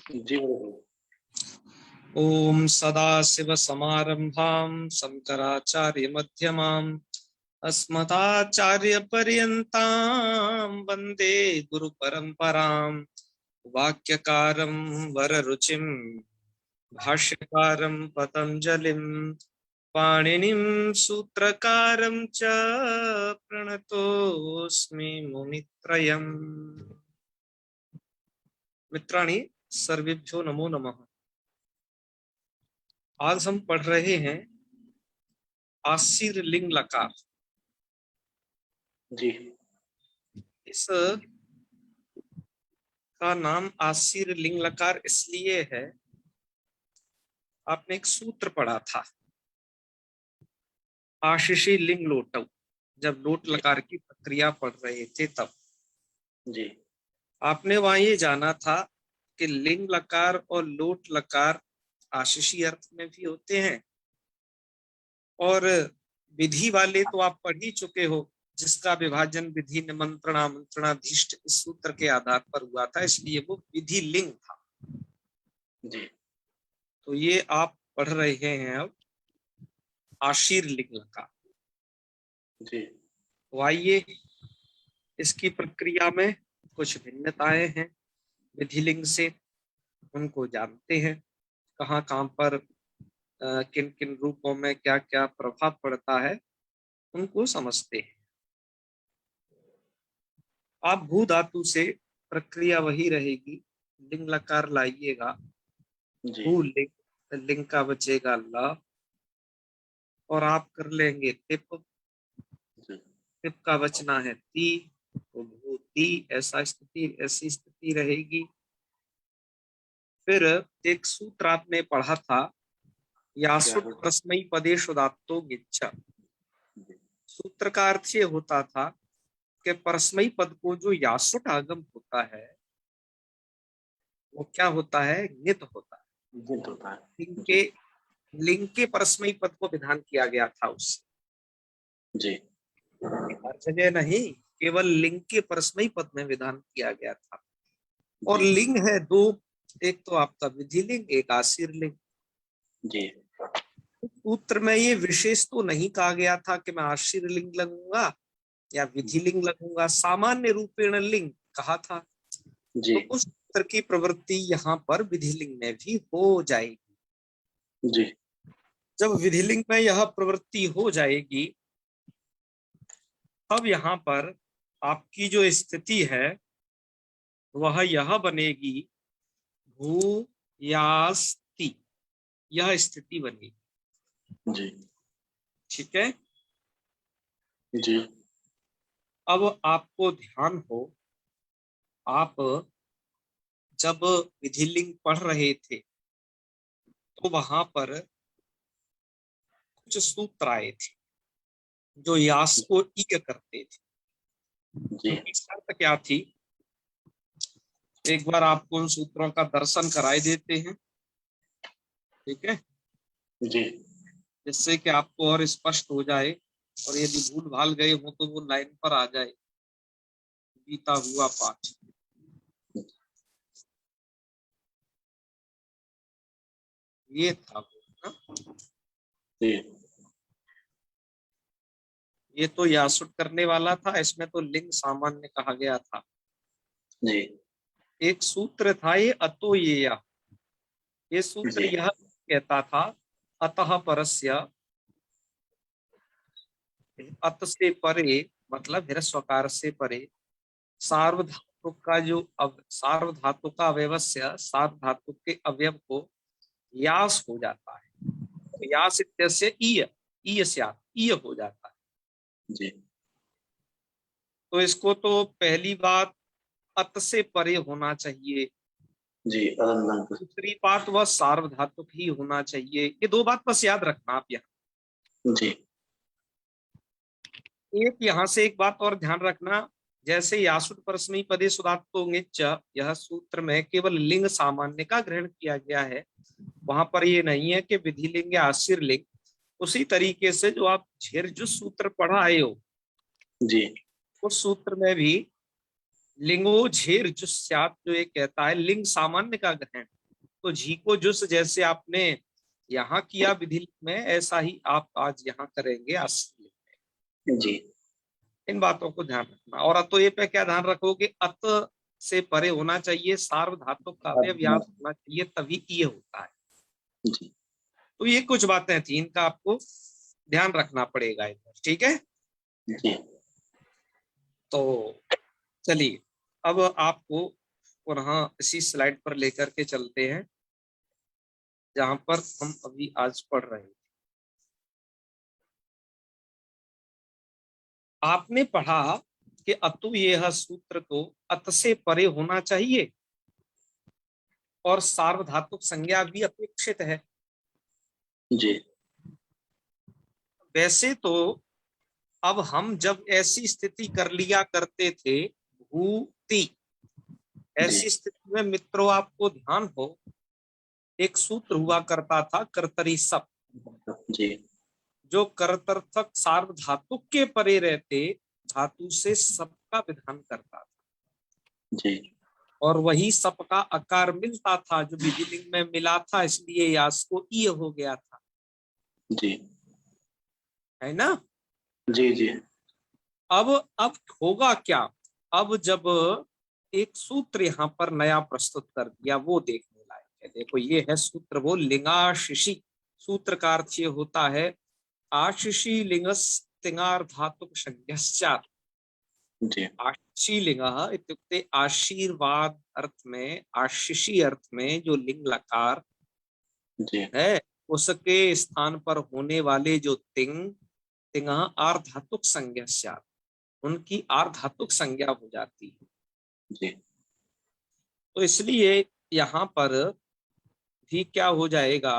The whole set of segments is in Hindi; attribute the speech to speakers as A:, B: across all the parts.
A: जी बिल्कुल।
B: ओम सदाशिवसमारंभां शंकराचार्यमध्यमाम् अस्मदाचार्यपर्यन्तां वन्दे गुरुपरम्पराम्। वाक्यकारं वररुचिं भाष्यकारं पतञ्जलिं पाणिनिं सूत्रकारं च प्रणतोऽस्मि मुनित्रयम्। मित्राणि सर्वेभ्यो नमो नमः। आज हम पढ़ रहे हैं आशीर लिंग लकार।
A: जी
B: इस का नाम आशीर लिंग लकार इसलिए है, आपने एक सूत्र पढ़ा था आशीषी लिंग लोटव, जब लोट
A: जी
B: लकार की प्रक्रिया पढ़ रहे थे तब
A: जी
B: आपने वहां ये जाना था कि लिंग लकार और लोट लकार आशीषी अर्थ में भी होते हैं, और विधि वाले तो आप पढ़ ही चुके हो, जिसका विभाजन विधि निमंत्रण आमंत्रणाधीष्ट इस सूत्र के आधार पर हुआ था, इसलिए वो विधि लिंग था।
A: जी
B: तो ये आप पढ़ रहे हैं अब आशीर लिंग लकार।
A: जी
B: तो आइए इसकी प्रक्रिया में कुछ भिन्नताएं हैं विधिलिंग से, उनको जानते हैं। कहाँ कहाँ पर किन किन रूपों में क्या क्या प्रभाव पड़ता है उनको समझते हैं। आप भू धातु से प्रक्रिया वही रहेगी, लिंग लकार लाइएगा,
A: जी
B: भू लिंग, लिंग का बचेगा ल, और आप कर लेंगे टिप,
A: जी
B: टिप का बचना है ती, तो भूति, ऐसी स्थिति रहेगी। फिर एक सूत्र आपने पढ़ा था,
A: क्या
B: यासुट
A: है?
B: परस्मई पदेषु धातो गिच्छ।
A: जी
B: सूत्र का अर्थ ये होता था कि परस्मई पद को जो यासुट आगम होता है वो क्या होता है, नित होता है।
A: जिद होता
B: लिंग
A: है।
B: के
A: जी
B: लिंग के परस्मई पद को विधान किया गया था उससे,
A: जी
B: हर जगह नहीं, केवल लिंग के परस्मई पद में विधान किया गया था। और
A: जी
B: लिंग है दो, एक तो आपका विधि लिंग, एक आशीर लिंग।
A: जी
B: सूत्र में ये विशेष तो नहीं कहा गया था कि मैं आशीर लिंग लगूंगा या विधि लिंग लगूंगा, सामान्य रूपेण लिंग कहा था।
A: जी
B: तो उस सूत्र की प्रवृत्ति यहाँ पर विधि लिंग में भी हो जाएगी।
A: जी
B: जब विधि लिंग में यह प्रवृत्ति हो जाएगी तब यहाँ पर आपकी जो स्थिति है वह यह बनेगी, भू यास्ति, यह स्थिति बनेगी।
A: जी
B: ठीक है।
A: जी
B: अब आपको ध्यान हो, आप जब विधि लिंग पढ़ रहे थे तो वहां पर कुछ सूत्र आए थे जो यास को ईय करते थे।
A: जी
B: उनकी शर्त क्या थी, एक बार आपको उन सूत्रों का दर्शन कराए देते हैं, ठीक है,
A: जी
B: जिससे कि आपको और स्पष्ट हो जाए, और यदि भूल भाल गए हो तो वो लाइन पर आ जाए। बीता हुआ पाठ, ये था वो ना?
A: जी
B: ये तो यासुट करने वाला था, इसमें तो लिंग सामान्य कहा गया था।
A: जी
B: एक सूत्र था ये अतो ये सूत्र
A: जी
B: यह कहता था, अतः परस्य, अत से परे मतलब ह्रस्वकार से परे, सार्वधातु का जो सार्वधातु का अवयवस्य सार्वधातु के अवयव को यास हो जाता है। तो यास इत्यस्य ईय, ईय स्यात्, ईय हो जाता है।
A: जी
B: तो इसको तो पहली बात अत से परे होना चाहिए,
A: जी अनंत।
B: दूसरी बात वह सार्वधातुक ही होना चाहिए। ये दो बात बस याद रखना आप यहाँ।
A: जी
B: एक यहाँ से एक बात और ध्यान रखना, जैसे यासुट परस्मै पदे सुदात्तो ङिच्च, यह सूत्र में केवल लिंग सामान्य का ग्रहण किया गया है, वहां पर ये नहीं है कि विधि लिंग या आशीर लिंग। उसी तरीके से जो आप झेर जो सूत्र पढ़ा आए हो
A: जी
B: उस सूत्र में भी लिंगो झेर जुस स्यात्, जो ये कहता है लिंग सामान्य का ग्रहण, तो झी को जुस जैसे आपने यहाँ किया विधि में, ऐसा ही आप आज यहाँ करेंगे असली में।
A: जी
B: इन बातों को ध्यान रखना। और अतो पे क्या ध्यान रखोगे, अत से परे होना चाहिए, सार्वधातुक का अव्यय होना चाहिए, तभी ये होता है।
A: जी
B: तो ये कुछ बातें थी, इनका आपको ध्यान रखना पड़ेगा इधर, ठीक है।
A: जी
B: तो चलिए अब आपको पुनः इसी स्लाइड पर लेकर के चलते हैं जहां पर हम अभी आज पढ़ रहे हैं। आपने पढ़ा कि अतु यह सूत्र तो अत से परे होना चाहिए और सार्वधातुक संज्ञा भी अपेक्षित है।
A: जी
B: वैसे तो अब हम जब ऐसी स्थिति कर लिया करते थे भूति, ऐसी स्थिति में मित्रों आपको ध्यान हो, एक सूत्र हुआ करता था कर्तरी सप,
A: जी
B: जो कर्तर्थक सार्वधातुक के परे रहते धातु से सप का विधान करता था,
A: जी
B: और वही सप का आकार मिलता था जो विधिलिंग में मिला था, इसलिए यास को ईय हो गया था,
A: जी
B: है ना।
A: जी जी
B: अब होगा क्या, अब जब एक सूत्र यहाँ पर नया प्रस्तुत कर दिया वो देखने लायक है। देखो ये है सूत्र, वो लिंगाशिषि, सूत्र का अर्थ ये होता है आशिषि लिंगस तिंगार धातुक संज्ञश्चात्।
A: जी
B: आशिषि लिंग इत्युक्ते आशीर्वाद अर्थ में, आशिषि अर्थ में जो लिंग लकार
A: जी
B: है उसके स्थान पर होने वाले जो तिंग, तिंग आर्धातुक संज्ञा, उनकी आर्धातुक संज्ञा हो जाती है।
A: जी
B: तो इसलिए यहाँ पर भी क्या हो जाएगा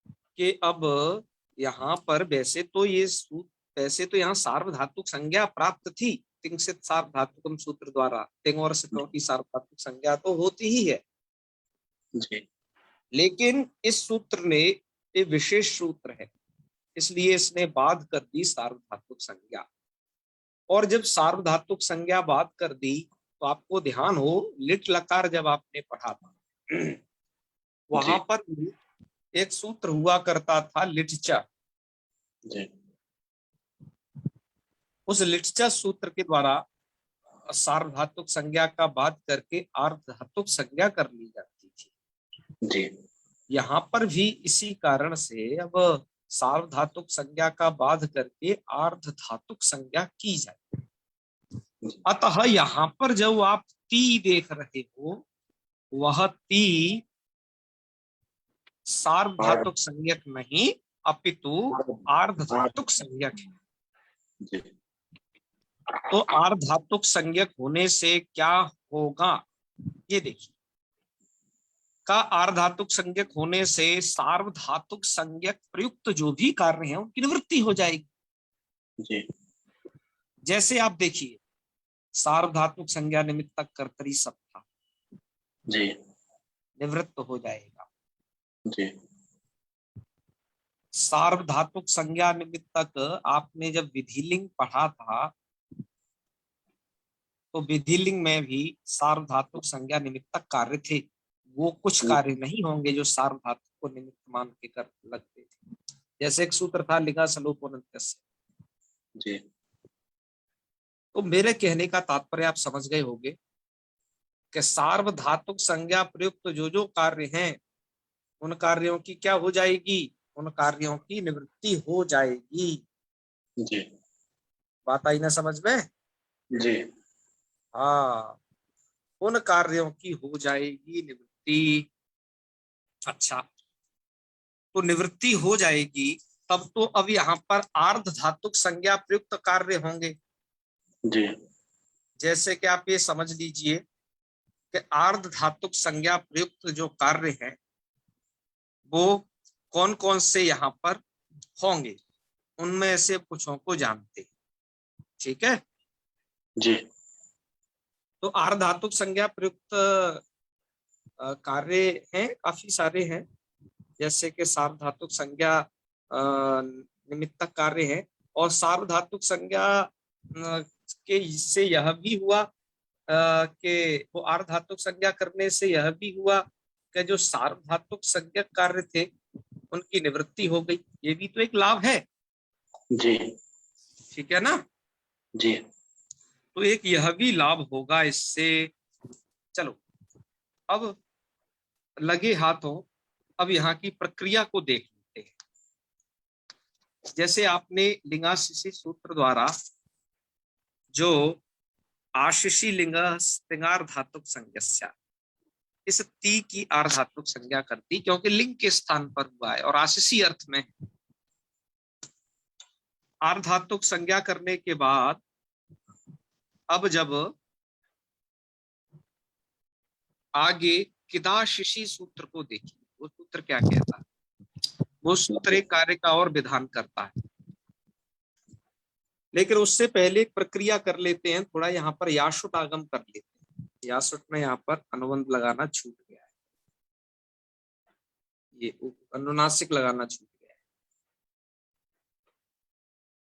B: कि अब यहाँ पर वैसे तो यहाँ सार्वधातुक संज्ञा प्राप्त थी, तिंग से सार्वधातुकम सूत्र द्वारा, तिंग और सितों की सार्वधातुक संज्ञा तो होती ही है,
A: जी
B: लेकिन इस सूत्र ने ये विशेष सूत्र है, इसलिए इसने बाध कर दी सार्वधातुक संज्ञा। और जब सार्वधातुक संज्ञा बाध कर दी तो आपको ध्यान हो लिट लकार जब आपने पढ़ा था वहां पर एक सूत्र हुआ करता था लिटचा,
A: जी
B: उस लिटचा सूत्र के द्वारा सार्वधातुक संज्ञा का बाध करके आर्धातुक संज्ञा कर ली जाती थी।
A: जी
B: यहाँ पर भी इसी कारण से अब सार्वधातुक संज्ञा का बाध करके आर्धधातुक संज्ञा की जाए। अतः यहाँ पर जब आप ती देख रहे हो, वह ती सार्वधातुक संज्ञक नहीं अपितु आर्धधातुक संज्ञक है।
A: जी
B: तो आर्धधातुक संज्ञक होने से क्या होगा, ये देखिए, का आर्धधातुक संज्ञक होने से सार्वधातुक संज्ञक प्रयुक्त जो भी कार्य हैं उनकी निवृत्ति हो जाएगी।
A: जी
B: जैसे आप देखिए सार्वधातुक संज्ञा निमित्तक कर्तरी सब था,
A: जी
B: निवृत्त हो जाएगा।
A: जी
B: सार्वधातुक संज्ञा निमित्तक आपने जब विधिलिंग पढ़ा था तो विधिलिंग में भी सार्वधातुक संज्ञा निमित्तक कार्य थे, वो कुछ कार्य नहीं होंगे जो सार्वधातुक को निमित्त मान के कर लगते थे। जैसे एक सूत्र था लिंगा सलोपोनन्त्यस्य।
A: जी
B: तो मेरे कहने का तात्पर्य आप समझ गए होंगे कि सार्वधातुक संज्ञा प्रयुक्त जो जो कार्य हैं उन कार्यों की क्या हो जाएगी, उन कार्यों की निवृत्ति हो जाएगी।
A: जी
B: बात आई ना समझ में।
A: जी
B: हाँ, उन कार्यों की हो जाएगी निवृत्ति। अच्छा, तो निवृत्ति हो जाएगी तब तो अब यहाँ पर आर्ध धातुक संज्ञा प्रयुक्त कार्य होंगे।
A: जी
B: जैसे कि आप ये समझ लीजिए कि आर्ध धातुक संज्ञा प्रयुक्त जो कार्य हैं वो कौन कौन से यहाँ पर होंगे, उनमें से कुछों को जानते हैं, ठीक है।
A: जी
B: तो आर्ध धातुक संज्ञा प्रयुक्त कार्य हैं, काफी सारे हैं, जैसे कि सार्वधातुक संज्ञा निमित्तक कार्य है, और सार्वधातुक संज्ञा के से यह भी हुआ कि वो आर्धातुक संज्ञा करने से यह भी हुआ कि जो सार्वधातुक संज्ञक कार्य थे उनकी निवृत्ति हो गई, ये भी तो एक लाभ है।
A: जी
B: ठीक है ना।
A: जी
B: तो एक यह भी लाभ होगा इससे। चलो अब लगे हाथों, अब यहाँ की प्रक्रिया को देख लेते हैं। जैसे आपने लिंगाशिषि सूत्र द्वारा जो आशिषि लिंग स्त्रिंगार धातुक संज्ञस्या, इस ती की आर्धातुक संज्ञा कर दी क्योंकि लिंग के स्थान पर हुआ है और आशिषी अर्थ में। आर्धातुक संज्ञा करने के बाद अब जब आगे किदाशिषि सूत्र को देखिए, वो सूत्र क्या कहता है। वो सूत्र एक कार्य का और विधान करता है, लेकिन उससे पहले एक प्रक्रिया कर लेते हैं। थोड़ा यहाँ पर याशुट आगम कर लेते हैं। याशुट में यहाँ पर अनुबंध लगाना छूट गया है, ये अनुनासिक लगाना छूट गया है।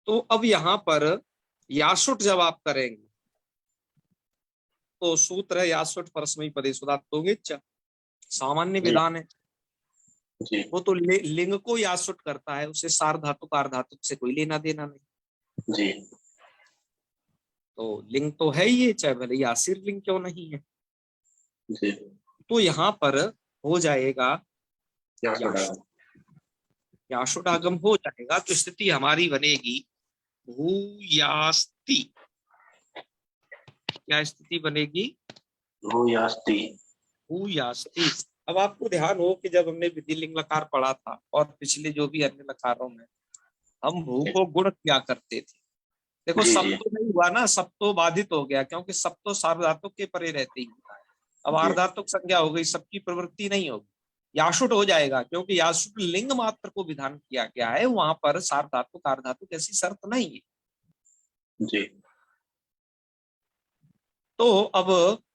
B: तो अब यहाँ पर याशुट जब आप करेंगे तो सूत्र है याशुट परस्मैपदी पदेशुदात्तोगे, सामान्य
A: जी
B: विधान है।
A: जी
B: वो तो लिंग को याशुट करता है, उसे सार्वधातुक आर्धातुक से कोई लेना देना नहीं।
A: जी
B: तो लिंग तो है ही, चाहे भले यासिर लिंग क्यों नहीं है।
A: जी
B: तो यहाँ पर हो जाएगा
A: याशुट
B: याशुट आगम हो जाएगा। तो स्थिति हमारी बनेगी भूयास्ति। क्या स्थिति बनेगी?
A: भूयास्ति।
B: भूयास्ति। अब आपको ध्यान हो कि जब हमने विधिलिंग लकार पढ़ा था और पिछले जो भी अन्य लकारों में हम भू को गुण क्या करते थे। देखो
A: जी
B: सब
A: जी
B: तो नहीं हुआ ना, सब तो बाधित हो गया क्योंकि सब तो सार्वधातुक के परे रहते ही होता है। अब
A: जी
B: आर्धातुक संज्ञा हो गई, सबकी प्रवृत्ति नहीं होगी। याशुट हो जाएगा क्योंकि याशुट लिंग मात्र को विधान किया गया है, वहां पर सार्वधातुक आर्धातुक ऐसी शर्त नहीं है।
A: जी
B: तो अब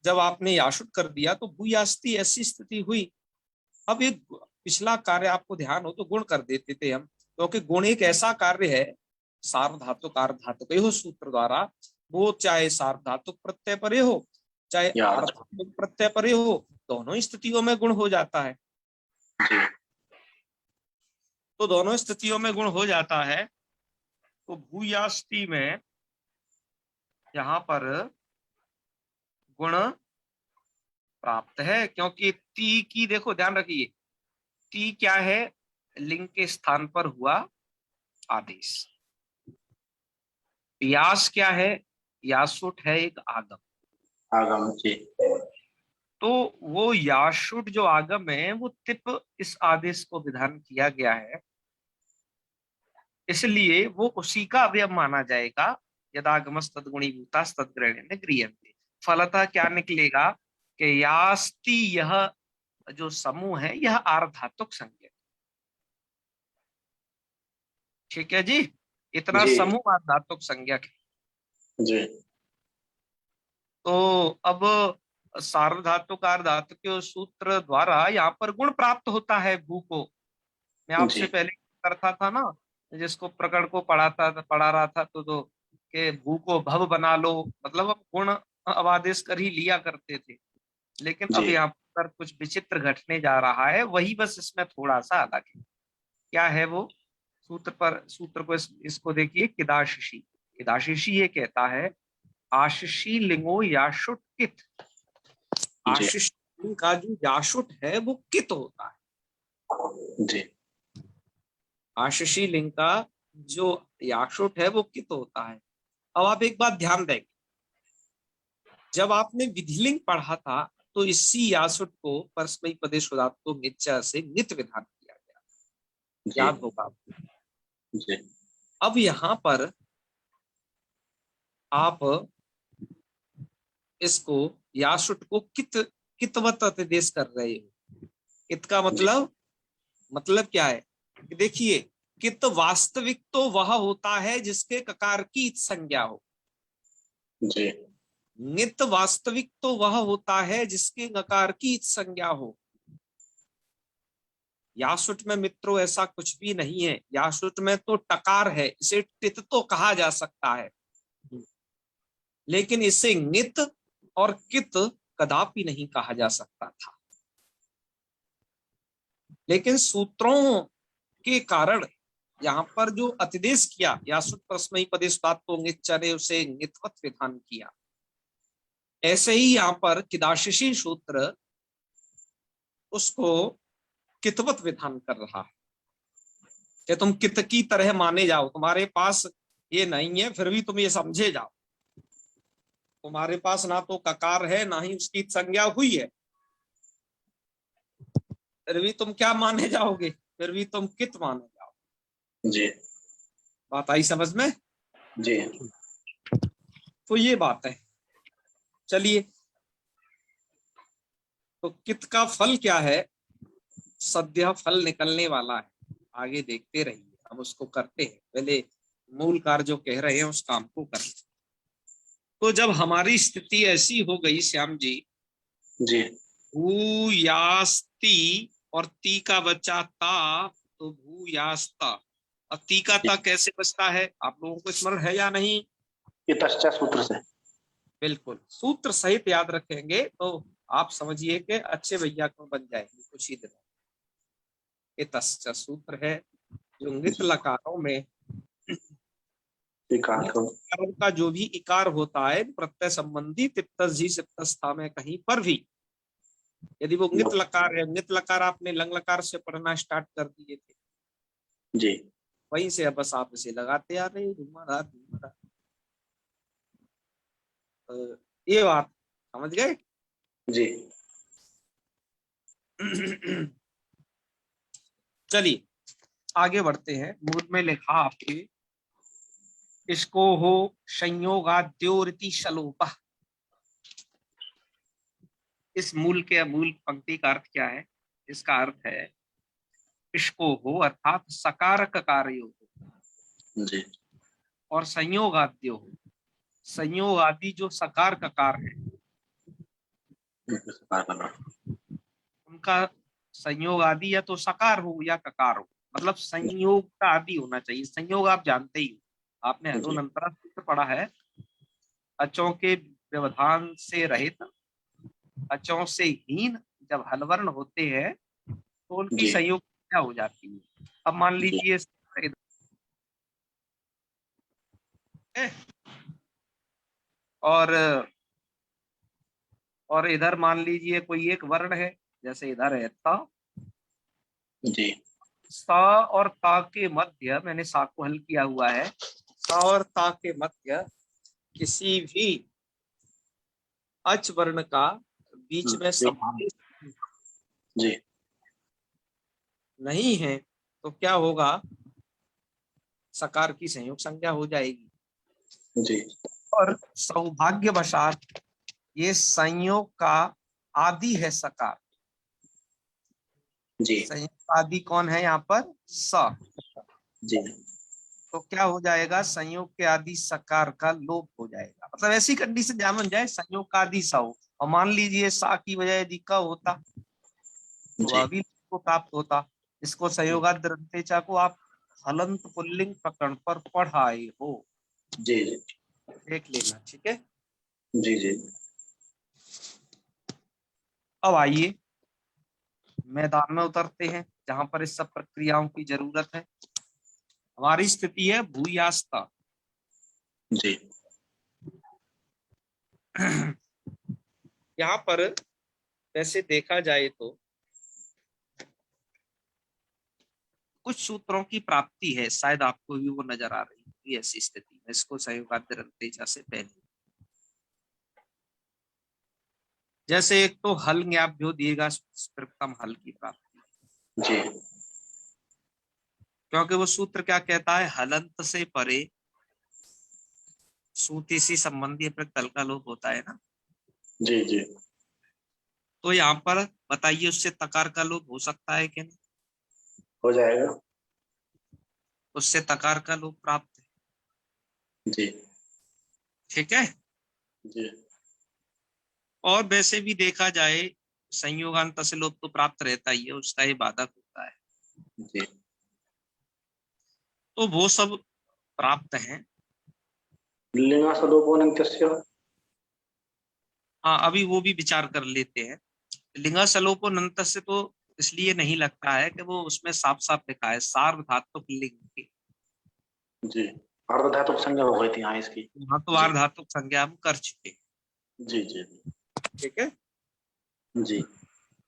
B: जब आपने याशुट कर दिया तो भूयास्ति ऐसी स्थिति हुई। अब एक पिछला कार्य आपको ध्यान हो तो गुण कर देते थे हम, क्योंकि गुण एक ऐसा कार्य है सार्वधातुक आर्धातुक हो सूत्र द्वारा, वो चाहे सार्वधातुक प्रत्यय परे हो चाहे
A: यार
B: आर्धातुक प्रत्यय परे हो, दोनों स्थितियों में गुण हो जाता है।
A: जी
B: तो दोनों स्थितियों में गुण हो जाता है। तो भूयास्ति में यहाँ पर गुण प्राप्त है, क्योंकि ती की देखो ध्यान रखिए, ती क्या है? लिंग के स्थान पर हुआ आदेश। यास क्या है? यासुट है एक आगम।
A: आगम जी
B: तो वो याशुट जो आगम है वो तिप इस आदेश को विधान किया गया है, इसलिए वो उसी का अवयव माना जाएगा। यदागमस तद्गुणीभूतास तद्ग्रहणे गृह्यन्ते। फलतः क्या निकलेगा कि यास्ति, यह जो समूह है यह आर्धातुक संज्ञक। ठीक है जी, इतना
A: जी
B: समूह आर्धातुक संज्ञक है।
A: जी
B: तो अब सार्वधातुक आर्धातुक के सूत्र द्वारा यहाँ पर गुण प्राप्त होता है भू को। मैं आपसे
A: जी
B: पहले करता था ना, जिसको प्रकरण को पढ़ा रहा था तो के भू को भव बना लो, मतलब हम गुण अब आदेश कर ही लिया करते थे। लेकिन
A: जी
B: अब यहाँ पर कुछ विचित्र घटने जा रहा है, वही बस इसमें थोड़ा सा अलग है। क्या है वो? सूत्र को इसको देखिए, किदाशिषि। किदाशिषि ये कहता है आशिषी लिंगो याशुट कित।
A: जी
B: आशिष लिंग का जो याशुट है वो कित होता है।
A: जी
B: आशिषी लिंग का जो याशुट है वो कित होता है। अब आप एक बात ध्यान देंगे, जब आपने विधिलिंग पढ़ा था तो इसी यासुट को परस्मैपदी पदेशुदात्तो मिच्चा से नित विधान किया गया,
A: जी
B: याद होगा आपको।
A: जी
B: अब यहाँ पर आप इसको यासुट को कितवत अतिदेश कर रहे हो। कित का मतलब क्या है कि देखिए, कित वास्तविक तो वह होता है जिसके ककार की संज्ञा हो।
A: जी
B: नित वास्तविक तो वह होता है जिसके नकार की संज्ञा हो। यासुट में मित्रों ऐसा कुछ भी नहीं है। यासुट में तो टकार है, इसे टित तो कहा जा सकता है, लेकिन इसे नित और कित कदापि नहीं कहा जा सकता था। लेकिन सूत्रों के कारण यहाँ पर जो अतिदेश किया, यासुत परस्मई पदेश तो ने उसे नित्वत विधान किया, ऐसे ही यहाँ पर किदाशिशी सूत्र उसको कितवत विधान कर रहा है कि तुम कित की तरह माने जाओ, तुम्हारे पास ये नहीं है फिर भी तुम ये समझे जाओ, तुम्हारे पास ना तो ककार है ना ही उसकी संज्ञा हुई है, फिर भी तुम क्या माने जाओगे, फिर भी तुम कित माने जाओ।
A: जी
B: बात आई समझ में?
A: जी
B: तो ये बात है। चलिए, तो कित का फल क्या है? सद्य फल निकलने वाला है, आगे देखते रहिए, हम उसको करते हैं, पहले मूल कार्य जो कह रहे हैं उस काम को करें। तो जब हमारी स्थिति ऐसी हो गई श्याम जी,
A: जी
B: भूयास्ती और ती का बच्चा ता, तो भूयास्ता, और ती का ता कैसे बचता है आप लोगों को स्मरण है या नहीं?
A: इतश्च सूत्र से।
B: बिल्कुल, सूत्र सहित याद रखेंगे तो आप समझिए कि अच्छे भैया को बन जाएंगे कुछ ही दिनों। इतश्च सूत्र है जो नृत लकारों में लकारों का जो भी इकार होता है प्रत्यय संबंधी तिप्तस सिप्तस्था में कहीं पर भी यदि वो नित लकार है, नित लकार आपने लंग लकार से पढ़ना स्टार्ट कर दिए थे
A: जी,
B: वहीं से अब बस आप इसे लगाते आ रहे धूमरा धूमरा। ये बात समझ गए?
A: जी
B: चलिए आगे बढ़ते हैं। मूल में लिखा आपके इसको हो संयोगाद्योरिति शलोपा। इस मूल के मूल पंक्ति का अर्थ क्या है? इसका अर्थ है इसको हो अर्थात सकारक कार्य हो
A: जी
B: और संयोगाद्यो हो, संयोग आदि जो सकार ककार है उनका संयोग आदि या तो सकार हो या ककार हो, मतलब संयोग का आदि होना चाहिए। संयोग आप जानते ही हो, आपने हलोनंतरा सूत्र पढ़ा है, अचों के व्यवधान से रहित अचों से हीन जब हलवर्ण होते हैं तो उनकी
A: जी
B: संयोग क्या हो जाती है। अब मान
A: जी
B: लीजिए और इधर मान लीजिए कोई एक वर्ण है, जैसे इधर है ता,
A: जी
B: सा और ता के मध्य मैंने सा को हल किया हुआ है, सा और ता के मध्य किसी भी अच वर्ण का बीच में समावेश
A: जी
B: नहीं है तो क्या होगा? सकार की संयोग संज्ञा हो जाएगी।
A: जी
B: और सौभाग्यवशात ये संयोग का आदि है सकार।
A: जी
B: संयोग आदि कौन है यहाँ पर? स।
A: जी
B: तो क्या हो जाएगा? संयोग के आदि सकार का लोप हो जाएगा। मतलब ऐसी कंडीशन जहां बन जाए संयोग का आदि स हो, और मान लीजिए सा की बजाय यदि क होता तो
A: जी
B: अभी को प्राप्त होता। इसको संयोगाद्रंतेचा को आप हलंत पुल्लिंग प्रकरण पर पढ़ाए हो,
A: जी
B: देख लेना, ठीक है?
A: जी जी
B: अब आइए मैदान में उतरते हैं जहां पर इस सब प्रक्रियाओं की जरूरत है। हमारी स्थिति है भूयास्ता।
A: जी
B: यहाँ पर वैसे देखा जाए तो कुछ सूत्रों की प्राप्ति है, शायद आपको भी वो नजर आ रही है ऐसी स्थिति में, इसको संयोगाद्रंतेचा से पहले। जैसे एक तो हल ज्ञाभ्यो दीर्घा प्रथम हल की प्राप्ति,
A: जी
B: क्योंकि वो सूत्र क्या कहता है? हलंत से परे सूती सी संबंधी तल का लोप होता है ना।
A: जी जी
B: तो यहाँ पर बताइए उससे तकार का लोप हो सकता है कि नहीं?
A: हो जाएगा।
B: उससे तकार का लोप प्राप्त है,
A: जी
B: ठीक है?
A: जी
B: और वैसे भी देखा जाए संयोगांत से लोप तो प्राप्त रहता ही है, उसका ही बाधक होता है।
A: जी
B: तो वो सब प्राप्त हैं।
A: लिंगा सदोपनंत्यस्य
B: हाँ, अभी वो भी विचार कर लेते हैं। लिंगा सलोपो नंत से तो इसलिए नहीं लगता है कि वो उसमें साफ साफ लिखा है सार्वधातुक लिंग की।
A: जी, अर्धधातुक संज्ञा हो गई थी हाँ इसकी।
B: वहां तो
A: जी
B: आर्धातुक संज्ञा हम कर चुके हैं।
A: जी जी
B: ठीक है।
A: जी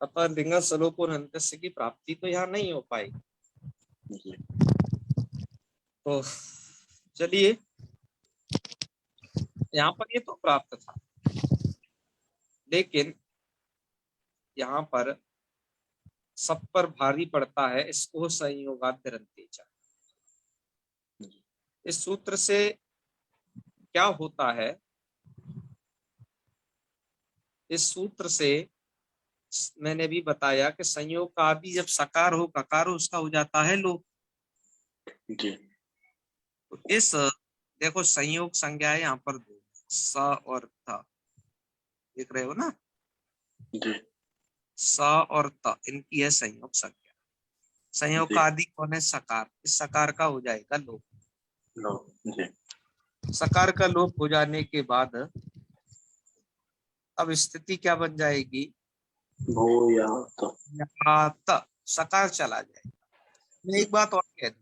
B: अतः लिंगा सलोपो नंत की प्राप्ति तो यहाँ नहीं हो पाई।
A: जी
B: तो चलिए, यहाँ पर ये तो प्राप्त था, लेकिन यहाँ पर सब पर भारी पड़ता है इसको संयोगाद्यरंतेचा। इस सूत्र से क्या होता है, इस सूत्र से मैंने भी बताया कि संयोग का आदि जब सकार हो ककार हो उसका हो जाता है लोप।
A: जी
B: तो इस देखो संयोग संज्ञा है यहाँ पर दो, स और त, देख रहे हो ना,
A: जी
B: स और त इनकी है संयोग संज्ञा। संयोग
A: जी
B: का आदि कौन है, सकार, इस सकार का हो जाएगा लोप।
A: लो जी
B: सकार का लोप हो जाने के बाद अब स्थिति क्या बन जाएगी,
A: भू या तो
B: यहाँ त सकार चला जाएगा। मैं एक बात और कह दूं,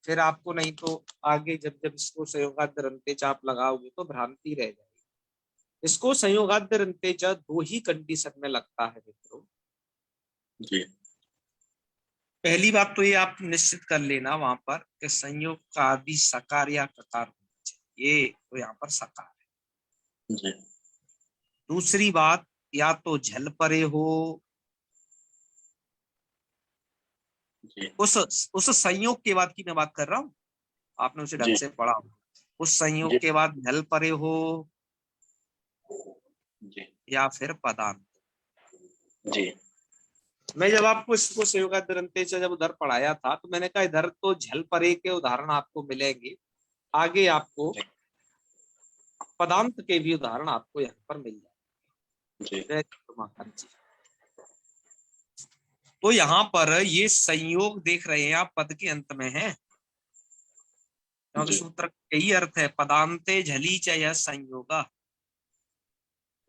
B: फिर आपको नहीं तो आगे जब जब इसको संयोगाद्यरंते आप लगाओगे तो भ्रांति रह जाएगी। इसको संयोगाद्यरंते दो ही कंडीशन में लगता है मित्रों।
A: जी
B: पहली बात तो ये आप निश्चित कर लेना वहां पर कि संयोग का आदि सकार या ककार होना चाहिए, ये तो यहाँ पर सकार है।
A: जी
B: दूसरी बात, या तो झल परे हो,
A: जी
B: उस संयोग के बाद की मैं बात कर रहा हूँ, आपने उसे ढंग
A: जी
B: से पढ़ा हो, उस संयोग
A: जी
B: के बाद झल परे हो,
A: जी
B: या फिर पदांत।
A: जी
B: मैं जब आपको इसको संयोगाद्यरंते से जब उधर पढ़ाया था तो मैंने कहा इधर तो झल परे के उदाहरण आपको मिलेंगे, आगे आपको पदांत के भी उदाहरण आपको यहाँ पर मिल
A: जी
B: जाएंगे। तो यहाँ पर ये संयोग देख रहे हैं आप पद के अंत में है, क्योंकि
A: जी
B: सूत्र का यही अर्थ है पदांते झली च संयोगा।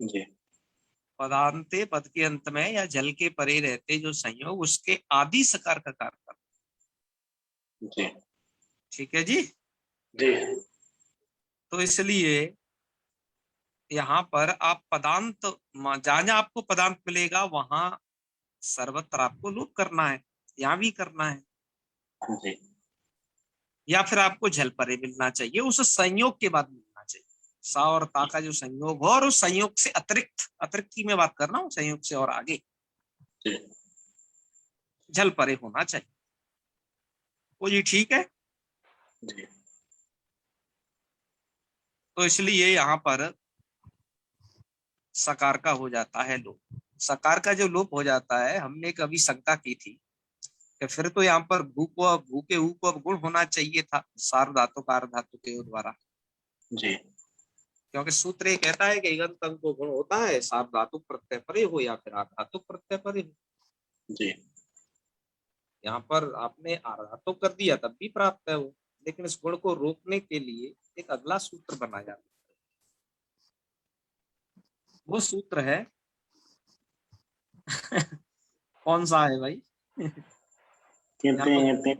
A: जी
B: पदांते पद के अंत में या जल के परे रहते जो संयोग उसके आदि सकार का कारक।
A: जी
B: ठीक है जी।
A: जी
B: तो इसलिए यहाँ पर आप पदांत, जहां जहां आपको पदांत मिलेगा वहां सर्वत्र आपको लोप करना है, यहाँ भी करना है,
A: जी
B: या फिर आपको झल परे मिलना चाहिए, उस संयोग के बाद मिलना चाहिए। सा और ता का जो संयोग हो और उस संयोग से अतिरिक्त, अतिरिक्त की मैं बात कर रहा हूँ, संयोग से और आगे
A: जी
B: झल परे होना चाहिए। वो जी ठीक है।
A: जी
B: तो इसलिए यहाँ पर सकार का हो जाता है लोप। सकार का जो लोप हो जाता है, हमने कभी शंका की थी कि फिर तो यहाँ पर भू को, भू के ऊ को गुण होना चाहिए था सार्वधातु का अर्धातु के द्वारा,
A: जी
B: क्योंकि सूत्र ये कहता है कि इगंत अंग को गुण होता है सार्वधातुक प्रत्यय परे हो या फिर आर्धातुक प्रत्यय परे हो।
A: जी
B: यहाँ पर आपने आर्धातुक कर दिया तब भी प्राप्त है वो, लेकिन इस गुण को रोकने के लिए एक अगला सूत्र बनाया जाता है। वो सूत्र है कौन सा है भाई? यहाँ
A: कहते
B: तो
A: हैं कहते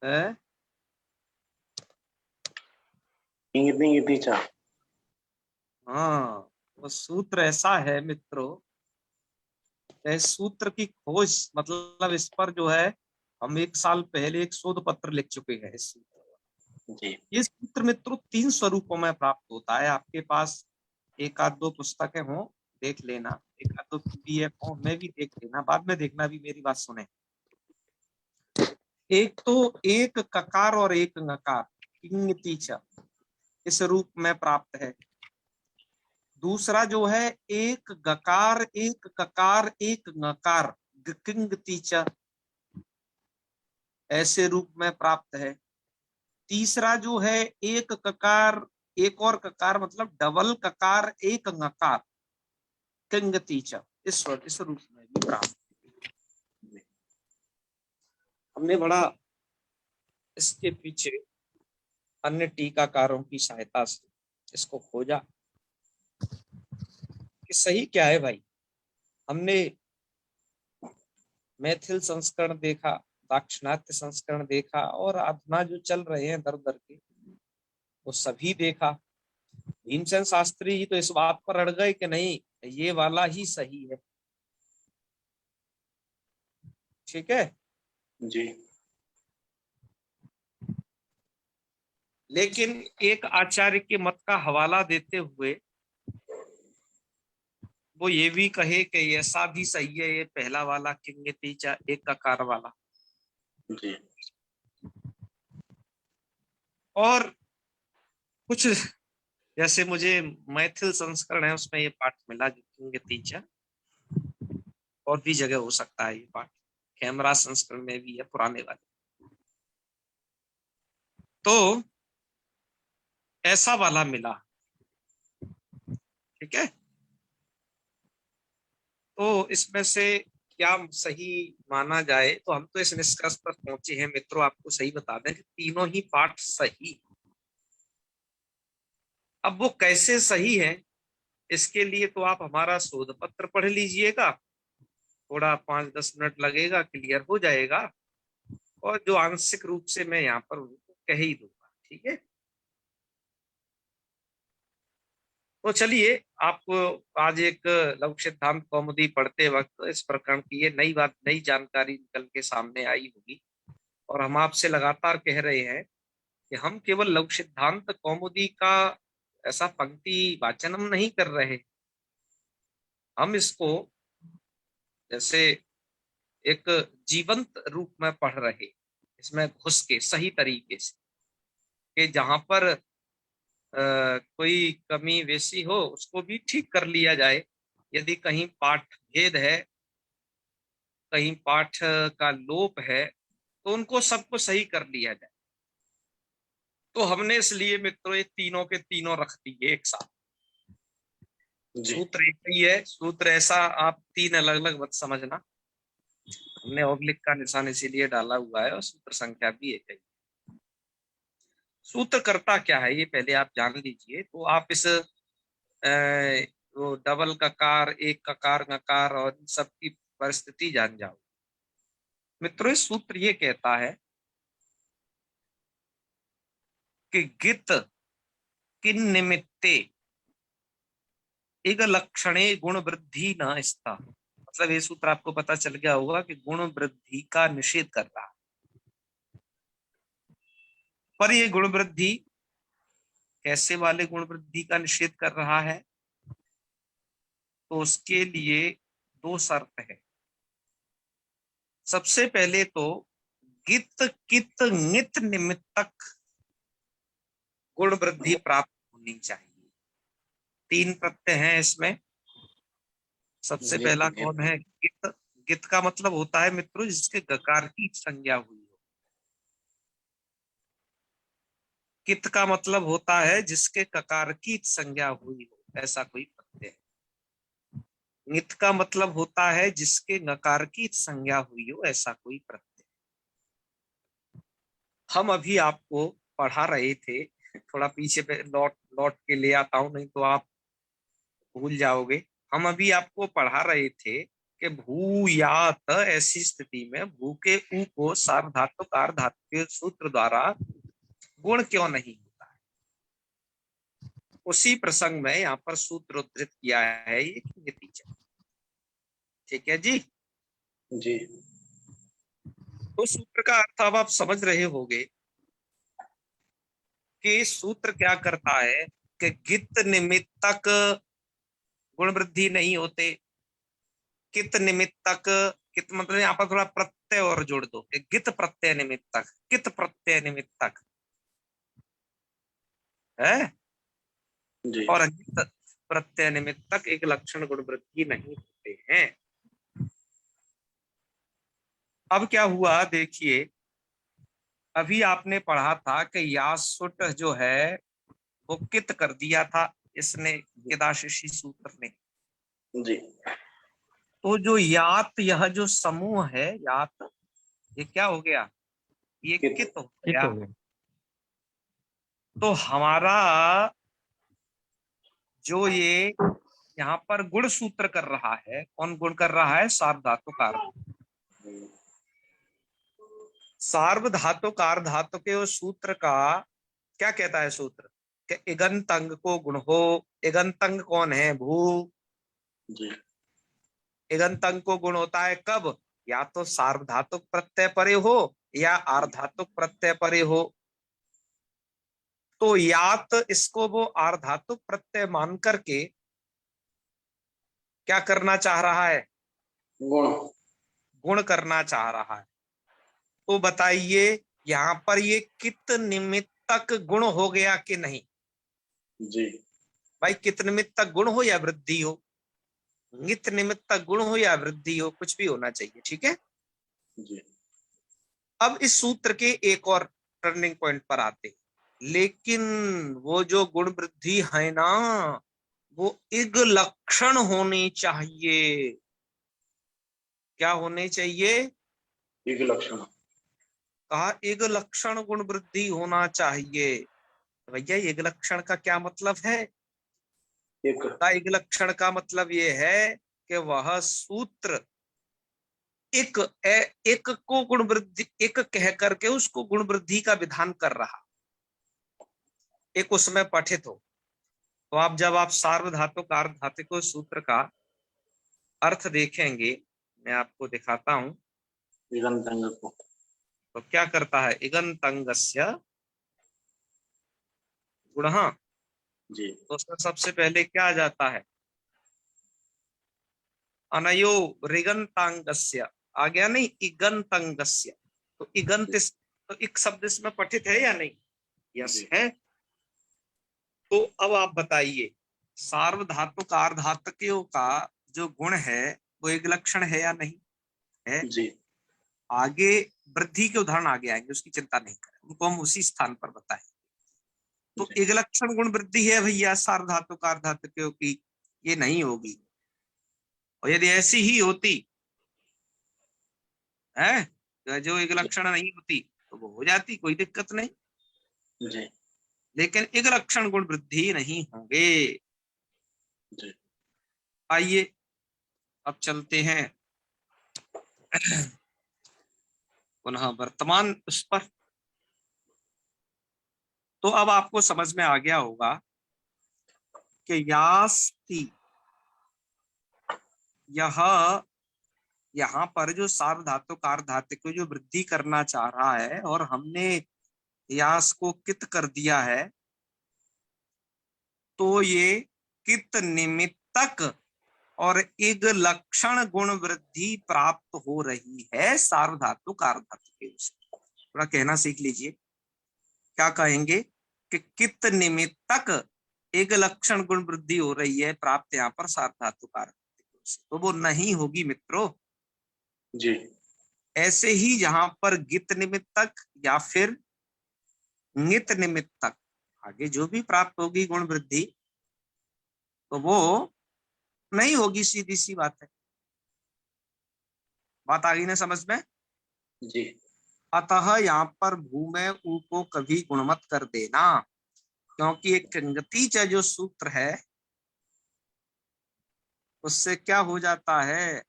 B: है
A: हैं
B: हाँ, वो सूत्र ऐसा है मित्रों, इस सूत्र की खोज मतलब इस पर जो है हम एक साल पहले एक शोध पत्र लिख चुके हैं इस सूत्र पर।
A: जी
B: ये सूत्र मित्रों 3 स्वरूपों में प्राप्त होता है। आपके पास एक आध दो पुस्तकें हों, देख लेना, एक आध दो पीडीएफ हो, मैं भी देख लेना, बाद में देखना भी, मेरी बात सुने। एक तो एक ककार और एक नकार, किंगति च, इस रूप में प्राप्त है। दूसरा जो है एक गकार एक ककार एक नकार, किंगति च, ऐसे रूप में प्राप्त है। तीसरा जो है एक ककार एक और ककार मतलब डबल ककार एक नकार, किंगति च, इस रूप में भी प्राप्त। हमने बड़ा इसके पीछे अन्य टीकाकारों की सहायता से इसको खोजा कि सही क्या है भाई। हमने मैथिल संस्करण देखा, दाक्षिणात्य संस्करण देखा, और अधुना जो चल रहे हैं दर दर के वो सभी देखा। भीमसेन शास्त्री जी तो इस बात पर अड़ गए कि नहीं, ये वाला ही सही है। ठीक है।
A: जी।
B: लेकिन एक आचार्य के मत का हवाला देते हुए वो ये भी कहे कि ऐसा भी सही है, ये पहला वाला किंग तीचा एक ककार वाला।
A: जी।
B: और कुछ जैसे मुझे मैथिल संस्करण है उसमें ये पाठ मिला जो किंग तीचा, और भी जगह हो सकता है ये पाठ, कैमरा संस्करण में भी है पुराने वाले। तो ऐसा वाला मिला। ठीक है। तो इसमें से क्या सही माना जाए, तो हम तो इस निष्कर्ष पर पहुंचे हैं मित्रों, आपको सही बता दें कि तीनों ही पाठ सही। अब वो कैसे सही है, इसके लिए तो आप हमारा शोध पत्र पढ़ लीजिएगा, थोड़ा 5-10 मिनट लगेगा, क्लियर हो जाएगा। और जो आंशिक रूप से मैं यहाँ पर उनको कह ही दूंगा। ठीक है। तो चलिए, आपको आज एक लघु सिद्धांत कौमुदी पढ़ते वक्त इस प्रकरण की ये नई बात, नई जानकारी निकल के सामने आई होगी। और हम आपसे लगातार कह रहे हैं कि हम केवल लघु सिद्धांत कौमुदी का ऐसा पंक्ति वाचन हम नहीं कर रहे, हम इसको जैसे एक जीवंत रूप में पढ़ रहे, इसमें घुस के सही तरीके से, कि जहां पर कोई कमी वेसी हो उसको भी ठीक कर लिया जाए। यदि कहीं पाठ भेद है, कहीं पाठ का लोप है, तो उनको सबको सही कर लिया जाए। तो हमने इसलिए मित्रों ये तीनों के तीनों रख दिए एक साथ।
A: जी।
B: सूत्र एक ही है, सूत्र ऐसा आप तीन अलग अलग मत समझना, हमने ऑब्लिक का निशान इसीलिए डाला हुआ है, और सूत्र संख्या भी एक है। सूत्र करता क्या है ये पहले आप जान लीजिए, तो आप इस वो डबल ककार, एक ककार, नकार और इन सब की परिस्थिति जान जाओ। मित्रों इस सूत्र ये कहता है कि गित किन निमित्ते एक लक्षणे गुण वृद्धि न स्था। मतलब ये सूत्र आपको पता चल गया होगा कि गुण वृद्धि का निषेध कर रहा है। पर ये गुण वृद्धि कैसे वाले गुण वृद्धि का निषेध कर रहा है, तो उसके लिए दो शर्त है। सबसे पहले तो गित कित नित निमित्तक गुण वृद्धि प्राप्त होनी चाहिए। तीन प्रत्यय हैं इसमें। सबसे
A: गित
B: पहला
A: गित।
B: कौन है? गित। गित का मतलब होता है मित्रों जिसके गकार की संज्ञा हुई हो। कित का मतलब होता है जिसके ककार की संज्ञा हुई हो, ऐसा कोई प्रत्यय। नित का मतलब होता है जिसके नकार की संज्ञा हुई हो, ऐसा कोई प्रत्यय। हम अभी आपको पढ़ा रहे थे, थोड़ा पीछे पे लौट लौट के ले आता हूं, नहीं तो आप भूल जाओगे। हम अभी आपको पढ़ा रहे थे कि भूयात, ऐसी स्थिति में भू के ऊ को सार्वधातुक धातु के सूत्र द्वारा गुण क्यों नहीं होता है। उसी प्रसंग में यहाँ पर सूत्र उद्धृत किया है ये नीति। ठीक है जी।
A: जी।
B: तो सूत्र का अर्थ अब आप समझ रहे होंगे कि सूत्र क्या करता है कि गित निमित्तक गुण वृद्धि नहीं होते। कित निमित्तक, कित मतलब यहाँ पर थोड़ा प्रत्यय और जोड़ दो, गित प्रत्यय निमित्तक, कित प्रत्यय निमित्तक है,
A: जी।
B: और गित प्रत्यय निमित्तक एक लक्षण गुण वृद्धि नहीं होते हैं। अब क्या हुआ देखिए, अभी आपने पढ़ा था कि यासुट जो है वो कित कर दिया था इसने, किदाशिषी सूत्र ने।
A: जी।
B: तो जो यात, यह जो समूह है यात, ये क्या हो गया? ये
A: कित।
B: कित हो
C: कित
B: गया।
C: हो गया।
B: तो हमारा जो ये यहाँ पर गुण सूत्र कर रहा है, कौन गुण कर रहा है? सार्वधातुकार। सार्वधातुकार धातु के उस सूत्र का क्या कहता है सूत्र? कि इगंतंग को गुण हो। इगंतंग कौन है? भू।
A: जी
B: इगंतंग को गुण होता है कब? या तो सार्वधातुक प्रत्यय परे हो या आर्धातुक प्रत्यय परे हो। तो या तो इसको वो आर्धातुक प्रत्यय मान करके क्या करना चाह रहा है?
A: गुण।
B: गुण करना चाह रहा है। तो बताइए यहाँ पर ये कित निमित्तक गुण हो गया कि नहीं?
A: जी
B: भाई कित निमित्तक गुण हो या वृद्धि हो, नित निमित्तक गुण हो या वृद्धि हो, कुछ भी होना चाहिए, ठीक है।
A: जी
B: अब इस सूत्र के एक और टर्निंग पॉइंट पर आते हैं। लेकिन वो जो गुण वृद्धि है ना, वो इग लक्षण होनी चाहिए। क्या होने चाहिए?
A: एक लक्षण।
B: कहा इग लक्षण गुण वृद्धि होना चाहिए। तो भैया इग लक्षण का क्या मतलब है?
A: एक।
B: का इग लक्षण का मतलब ये है कि वह सूत्र एक एक को गुण वृद्धि, एक कह करके उसको गुण वृद्धि का विधान कर रहा, एक उसमें पठित हो। तो आप जब आप सार्वधातुक आर्धधातुक सूत्र का अर्थ देखेंगे, मैं आपको दिखाता हूं।
A: इगंतंग को।
B: तो क्या करता है? इगंतंगस्य गुणः।
A: जी
B: तो उसमें सबसे पहले क्या आ जाता है? अनयो ऋगंतांगस्य। आ गया नहीं? इगंतंगस्य। तो इगंत तो एक शब्द इसमें पठित है या नहीं? यस
A: जी
B: है। तो अब आप बताइए सार्वधातुक आर्धधातुकों का जो गुण है वो एक लक्षण है या नहीं है?
A: जी
B: आगे वृद्धि के उदाहरण आगे आएंगे, उसकी चिंता नहीं करें, उनको हम उसी स्थान पर बताएं। तो
A: जी
B: एक लक्षण गुण वृद्धि है भैया सार्वधातुक आर्धधातुकों की, ये नहीं होगी। और यदि ऐसी ही होती है, तो जो एक
A: जी
B: लक्षण नहीं होती तो वो हो जाती, कोई दिक्कत नहीं।
A: जी
B: लेकिन एक लक्षण गुण वृद्धि नहीं होंगे।
A: जी
B: आइए अब चलते हैं पुनः वर्तमान उस पर। तो अब आपको समझ में आ गया होगा कि यास्ति यह यहाँ पर जो सार्वधातुक आर्धधातुक को जो वृद्धि करना चाह रहा है और हमने यास को कित कर दिया है, तो ये कित निमित्तक और इग लक्षण गुण वृद्धि प्राप्त हो रही है सार्वधातुक आर्धधातुक से। थोड़ा कहना सीख लीजिए। क्या कहेंगे? कि कित निमित्तक एक लक्षण गुण वृद्धि हो रही है प्राप्त यहाँ पर सार्वधातुक आर्धधातुक से, तो वो नहीं होगी मित्रों।
A: जी
B: ऐसे ही जहां पर गित निमित्तक या फिर नित निमित्तक आगे जो भी प्राप्त होगी गुण वृद्धि, तो वो नहीं होगी, सीधी सी बात है। बात आ गई ना समझ में?
A: जी
B: अतः यहाँ पर भू में ऊ को कभी गुण मत कर देना, क्योंकि एक कंगतीज जो सूत्र है उससे क्या हो जाता है?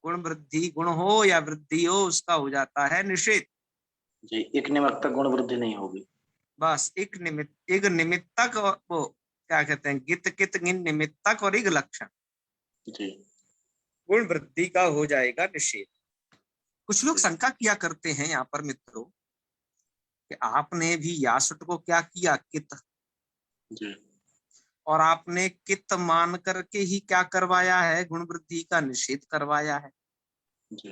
B: गुण वृद्धि, गुण हो या वृद्धि हो, उसका हो जाता है निषेध।
A: जी एक निमित्तक गुण वृद्धि नहीं होगी।
B: बस एक निमित्तक और वो क्या कहते हैं, गित कित गिन निमित्तक और एक लक्षण
A: जी
B: गुण वृद्धि का हो जाएगा निषेध। कुछ लोग
A: जी
B: शंका किया करते हैं यहाँ पर मित्रों कि आपने भी यासुट को क्या किया? कित।
A: जी
B: और आपने कित मान करके ही क्या करवाया है? गुण वृद्धि का निषेध करवाया है।
A: जी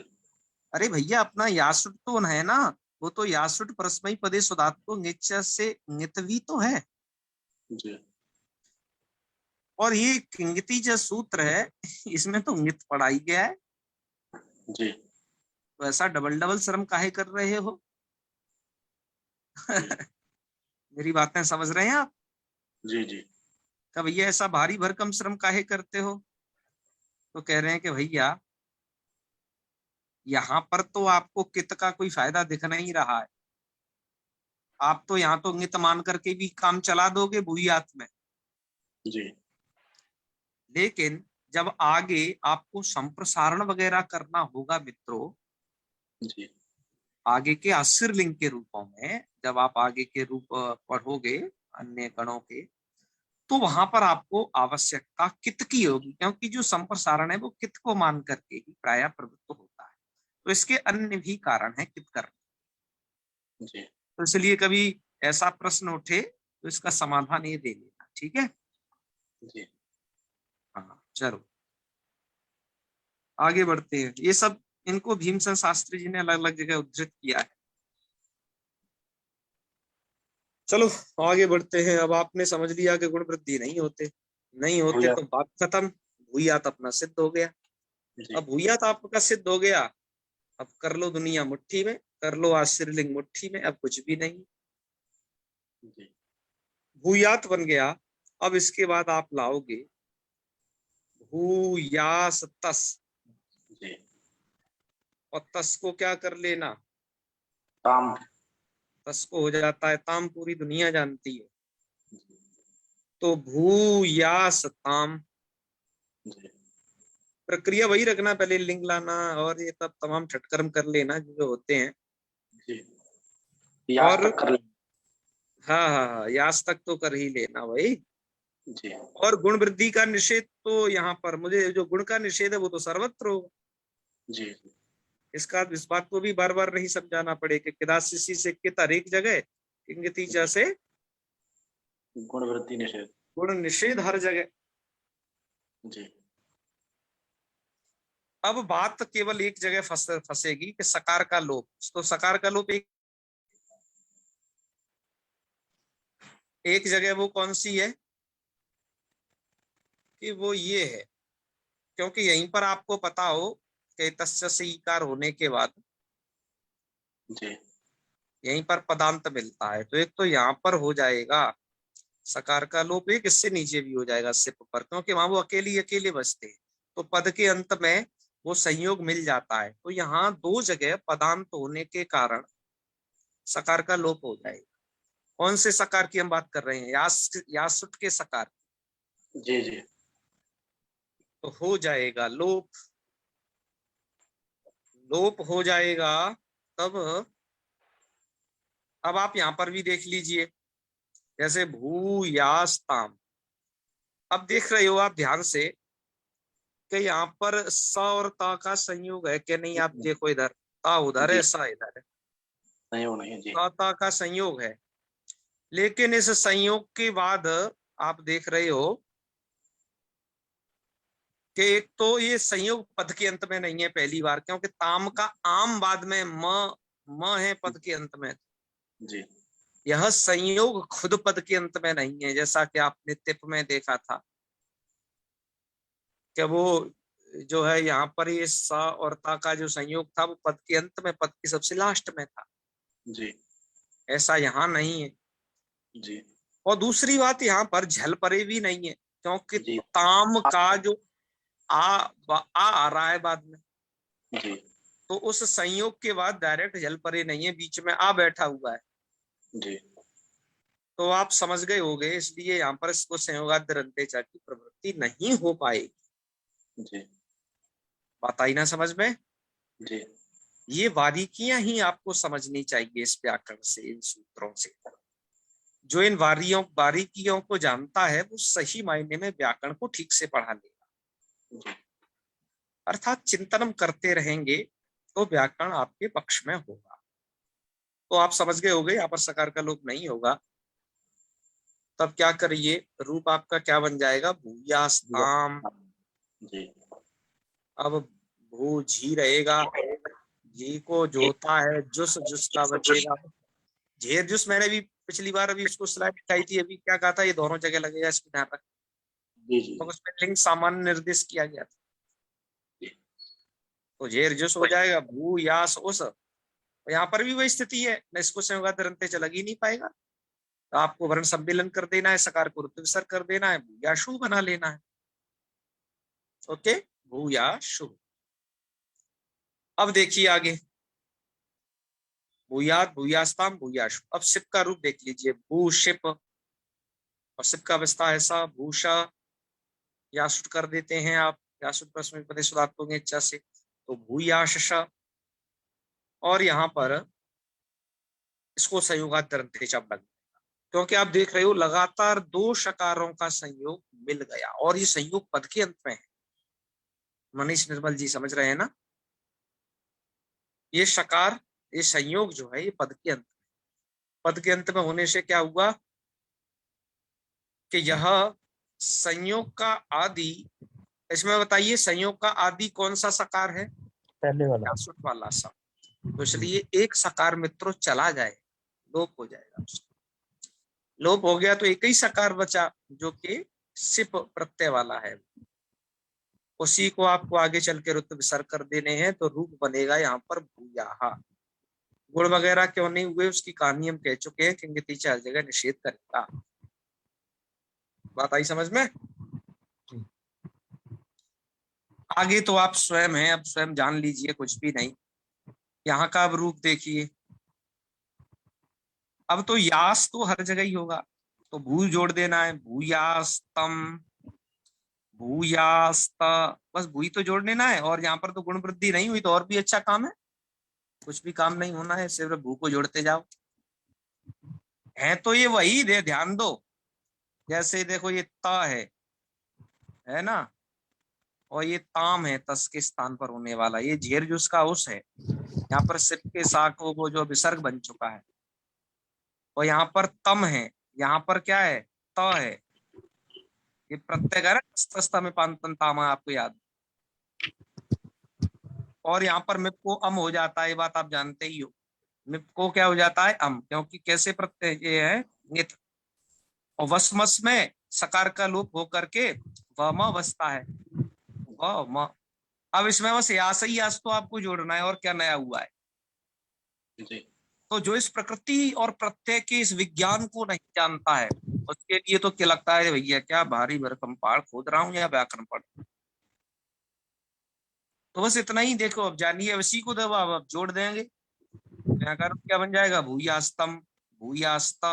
B: अरे भैया अपना यासुट तो है ना, वो तो यासुट परस्मई पदे सुदातो निच से नित भी तो है।
A: जी
B: और ये किंगति जो सूत्र है इसमें तो नित पढ़ाई गया है।
A: जी
B: तो ऐसा डबल डबल श्रम काहे कर रहे हो?
A: जी
B: मेरी बातें समझ रहे हैं आप?
A: जी जी
B: क्या भैया ऐसा भारी भरकम श्रम काहे करते हो? तो कह रहे हैं कि भैया यहाँ पर तो आपको कित का कोई फायदा दिख नहीं रहा है। आप तो यहाँ तो नित मान करके भी काम चला दोगे भूयात में।
A: जी
B: लेकिन जब आगे आपको संप्रसारण वगैरह करना होगा मित्रों,
A: जी
B: आगे के आश्चर्य लिंग के रूपों में, जब आप आगे के रूप पढ़ोगे अन्य गणों के, तो वहां पर आपको आवश्यकता कित की होगी, क्योंकि जो संप्रसारण है वो कित को मान करके ही प्रायः प्रवृत्त होता है। तो इसके अन्य भी कारण है कित करने।
A: जी
B: तो इसलिए कभी ऐसा प्रश्न उठे तो इसका समाधान ये दे देना, ठीक है।
A: जी
B: हाँ चलो आगे बढ़ते हैं। ये सब इनको भीमसेन शास्त्री जी ने अलग अलग जगह उद्धृत किया है। चलो आगे बढ़ते हैं। अब आपने समझ लिया कि गुण वृद्धि नहीं होते, नहीं होते
A: भूया
B: तो बात खत्म, भूयात अपना सिद्ध हो गया।
A: जी
B: अब भूयात आपका सिद्ध हो गया, अब कर लो दुनिया मुट्ठी में, कर लो आशीर्लिंग मुट्ठी में, अब कुछ भी नहीं।
A: जी
B: भूयात बन गया। अब इसके बाद आप लाओगे भूयास तस,
A: जी
B: और तस को क्या कर लेना,
A: ताम
B: तस को हो जाता है ताम, पूरी दुनिया जानती है। तो भूयास ताम,
A: जी
B: प्रक्रिया वही रखना, पहले लिंग लाना और ये तब तमाम छटकर्म कर लेना जो होते हैं।
A: जी याद
B: और
A: तक कर
B: हाँ हाँ हाँ, यास तक तो कर ही लेना भाई।
A: जी
B: और गुण वृद्धि का निषेध तो यहाँ पर मुझे जो गुण का निषेध है वो तो सर्वत्र होगा।
A: जी
B: इसका इस बात को भी बार बार नहीं समझाना पड़े कि किदासिसी से कित हर एक जगह, किंगतिजा
A: जी
B: से
A: गुण वृद्धि निषेध
B: गुण निषेध हर जगह।
A: जी
B: अब बात केवल एक जगह फंसेगी कि सकार का लोप। तो सकार का लोप एक जगह वो कौन सी है कि वो ये है, क्योंकि यहीं पर आपको पता हो कि तस्य से ईकार होने के बाद
A: जी
B: यहीं पर पदांत मिलता है। तो एक तो यहाँ पर हो जाएगा सकार का लोप, एक इससे नीचे भी हो जाएगा सिप पर, क्योंकि वहां वो अकेले अकेले बचते हैं। तो पद के अंत में वो संयोग मिल जाता है। तो यहाँ दो जगह पदांत होने के कारण सकार का लोप हो जाएगा। कौन से सकार की हम बात कर रहे हैं, यासुट के सकार।
A: जी जी
B: तो हो जाएगा लोप, लोप हो जाएगा। तब अब आप यहां पर भी देख लीजिए, जैसे भूयास्ताम। अब देख रहे हो आप ध्यान से कि यहाँ पर स और ता का संयोग है कि नहीं। आप देखो इधर ता उधर है,
A: जी
B: सा इधर है,
A: नहीं हो नहीं है जी
B: ता का संयोग है। लेकिन इस संयोग के बाद आप देख रहे हो कि एक तो ये संयोग पद के अंत में नहीं है पहली बार, क्योंकि ताम का आम बाद में म है पद के अंत में।
A: जी
B: यह संयोग खुद पद के अंत में नहीं है, जैसा कि आपने तिप में देखा था कि वो जो है यहाँ पर ये सा और ता का जो संयोग था वो पद के अंत में, पद के सबसे लास्ट में था।
A: जी
B: ऐसा यहाँ नहीं है।
A: जी
B: और दूसरी बात यहाँ पर झल परे भी नहीं है, क्योंकि
A: जी
B: ताम का जो आ रहा है बाद में,
A: जी
B: तो उस संयोग के बाद डायरेक्ट झल परे नहीं है, बीच में आ बैठा हुआ है।
A: जी
B: तो आप समझ गए होंगे, इसलिए यहाँ पर इसको संयोगाद्यंतेचा की प्रवृत्ति नहीं हो पाएगी।
A: जी
B: बात आई ना समझ में।
A: जी
B: ये बारीकियां ही आपको समझनी चाहिए इस व्याकरण से, इन सूत्रों से। जो इन बारीकियों को जानता है वो सही मायने में व्याकरण को ठीक से पढ़ा लेगा। अर्थात चिंतन करते रहेंगे तो व्याकरण आपके पक्ष में होगा। तो आप समझ गए होंगे यहाँ पर सकार का लोप नहीं होगा। तब क्या करिए, रूप आपका क्या बन जाएगा, भूयास्ताम।
A: जी
B: अब भू झी रहेगा, झी को जो होता है जुस, जुस का बचेगा झेर जुस। मैंने भी पिछली बार अभी उसको स्लाइड दिखाई थी, अभी क्या कहा था, ये दोनों जगह लगेगा, इसको ध्यान रख।
A: जी जी
B: तो उसमें लिंग सामान्य निर्देश किया गया था। तो झेर जुस हो जाएगा भू यास उस। तो यहाँ पर भी वही स्थिति है, न इसको संयोगाद्यंते लग ही नहीं पाएगा। तो आपको वर्ण सम्मिलन कर देना है, सकार को ऋतु विसर्ग कर देना है, भूयाशु बना लेना है। ओके, भूयाशु। अब देखिए आगे, भूयात भूयास्ताम भूयाशु। अब सिप का रूप देख लीजिए, भू शिप, और सिप का विस्तार ऐसा भूषा यासुट कर देते हैं आप, यासुट प्रश्न पदेशुदात्मक इच्छा से, तो भूयाशश। और यहाँ पर इसको संयोगात्यंत जब लग, क्योंकि आप देख रहे हो लगातार दो शकारों का संयोग मिल गया और ये संयोग पद के अंत में है। मनीष निर्मल जी समझ रहे हैं ना? ये शकार, ये संयोग जो है ये पद के अंत, पद के अंत में होने से क्या हुआ कि यह संयोग का आदि, इसमें बताइए संयोग का आदि कौन सा सकार है?
C: पहले वाला,
B: यासुट वाला सा। तो इसलिए एक सकार मित्रों चला जाए, लोप हो जाएगा। लोप हो गया तो एक ही सकार बचा जो कि सिप प्रत्यय वाला है, उसी को आपको आगे चल के रुत विसर्ग कर देने हैं, तो रूप बनेगा यहाँ पर भूयाहा। गुण वगैरह क्यों नहीं हुए उसकी कहानी हम कह चुके हैं, किंगति हर जगह निषेध करेगा। बात आई समझ में? आगे तो आप स्वयं हैं, अब स्वयं जान लीजिए, कुछ भी नहीं। यहाँ का अब रूप देखिए, अब तो यास तो हर जगह ही होगा, तो भू जोड़ देना है, भूयास्तम, भूयास्त, बस भूई तो जोड़ देना है। और यहाँ पर तो गुण वृद्धि नहीं हुई तो और भी अच्छा काम है, कुछ भी काम नहीं होना है, सिर्फ भू को जोड़ते जाओ। है तो ये वही, दे ध्यान दो, जैसे देखो ये त है ना, और ये ताम है तस के स्थान पर होने वाला, ये झेर जो उसका उस है, यहाँ पर सिप के साथ वो जो विसर्ग बन चुका है, और यहाँ पर तम है, यहाँ पर क्या है, त है, ये प्रत्यय में पांतन तामा, आपको याद। और यहाँ पर मिप को अम हो जाता है, ये बात आप जानते ही हो, मिप को क्या हो जाता है, अम, क्योंकि कैसे प्रत्यय ये है नित, और वसमस में सकार का लोप होकर के वम बसता है, वम। अब इसमें बस यास ही यास तो आपको जोड़ना है, और क्या नया हुआ है।
A: जी।
B: तो जो इस प्रकृति और प्रत्यय के इस विज्ञान को नहीं जानता है, उसके लिए तो क्या लगता है भैया क्या भारी भरकम पहाड़ खोद रहा हूं या व्याकरण पढ़। तो बस इतना ही देखो, अब जानिए, उसी को दबा अब जोड़ देंगे, व्याकरण क्या बन जाएगा, भूयास्तम, भूयास्त,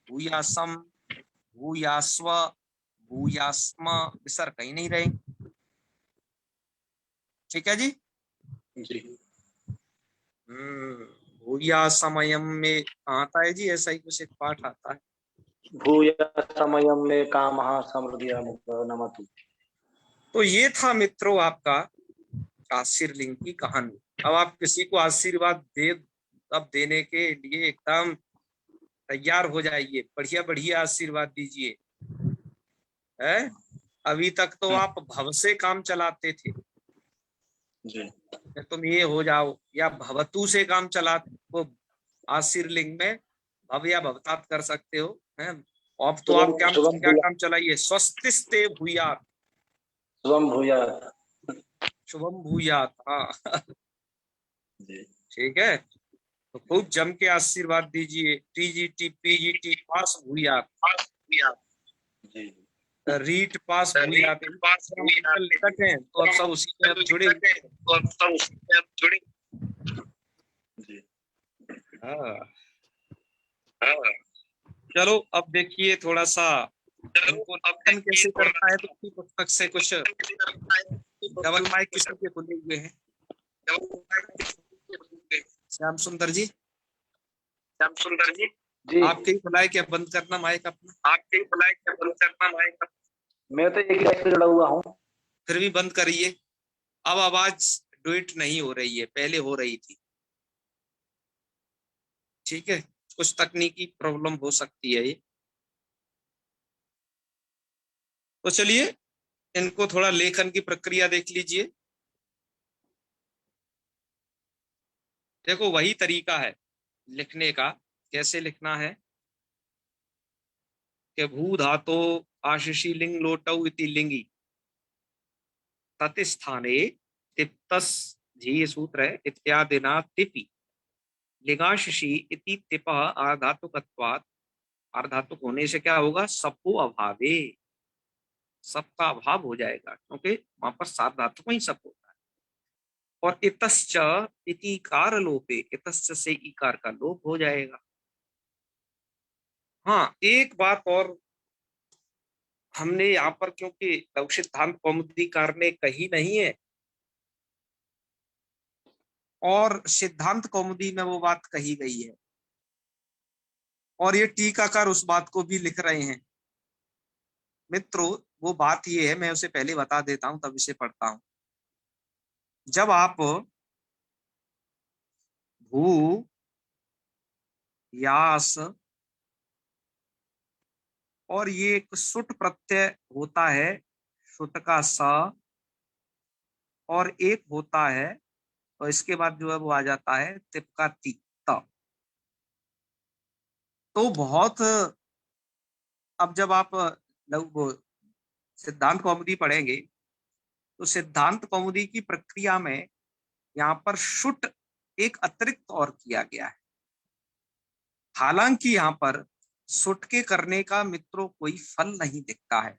B: भूयासम, भूयास्व, भूयास्म, विसर्ग कहीं नहीं रहेंगे। ठीक है जी।
A: जी।
B: भूया समयम में आता है जी, ऐसा ही कुछ एक पाठ आता है,
A: भूया समयम में कामः समृद्धिया नमतु।
B: तो ये था मित्रों आपका आशीर्लिंग की कहानी। अब आप किसी को आशीर्वाद दे, अब देने के लिए एकदम तैयार हो जाइए, बढ़िया बढ़िया आशीर्वाद दीजिए। है, अभी तक तो आप भव से काम चलाते थे,
A: जी।
B: तुम ये हो जाओ, या भवतु से काम चलाते, वो आशीर्लिंग में भव या भवतात कर सकते हो, है। अब तो आप क्या क्या काम चलाइए, स्वस्तिस्ते भूयात,
A: शुभम भूयात,
B: शुभम भूयात। हाँ
A: जी।
B: ठीक है, तो खूब जम के आशीर्वाद दीजिए, टीजीटी पीजीटी पास भूयात,
A: जी।
B: रीट पास भूयात, निकट हैं तो अब सब उसी में अब जुड़े।
A: जी।
B: हाँ, चलो अब देखिए थोड़ा सा इनको लेखन कैसे करता है, तो इसी पुस्तक से कुछ डबल माइक किसी के खुले हुए हैं। श्याम सुंदर जी,
A: जी।
B: आपके ही खुला है क्या, बंद करना माइक अपना,
A: मैं तो एक ही लाइट से जुड़ा हुआ हूँ।
B: फिर भी बंद करिए। अब आवाज डुएट नहीं हो रही है, पहले हो रही थी। ठीक है, कुछ तकनीकी प्रॉब्लम हो सकती है ये। तो चलिए इनको थोड़ा लेखन की प्रक्रिया देख लीजिए। देखो वही तरीका है लिखने का, कैसे लिखना है कि भू धातो आशिषी लिंग लोटौ इति लिंगी तत्स्थाने तिप्तस, ये सूत्र है, इत्यादिना तिपि लिंगाशिषी इति तिप आर्धातुकत्वात्, आर्धातुक होने से क्या होगा, सपो अभावे, सबका अभाव हो जाएगा, क्योंकि वहां पर सार्वधातुक ही सप होता है। और इतश्च इति कार लोपे, इतश्च से इकार का लोप हो जाएगा। हाँ एक बात और हमने यहाँ पर क्योंकि लघु सिद्धांत कौमुदीकार ने कही नहीं है, और सिद्धांत कौमुदी में वो बात कही गई है, और ये टीकाकार उस बात को भी लिख रहे हैं। मित्रों, वो बात ये है, मैं उसे पहले बता देता हूं तब इसे पढ़ता हूं। जब आप भू, यास और ये एक सुट प्रत्यय होता है, सुट का स, और एक होता है, और इसके बाद जो है वो आ जाता है तिप का ती, त। तो बहुत, अब जब आप लघु सिद्धांत कौमुदी पढ़ेंगे तो सिद्धांत कौमुदी की प्रक्रिया में यहाँ पर शुट एक अतिरिक्त और किया गया है। हालांकि यहाँ पर सुट के करने का मित्रों कोई फल नहीं दिखता है।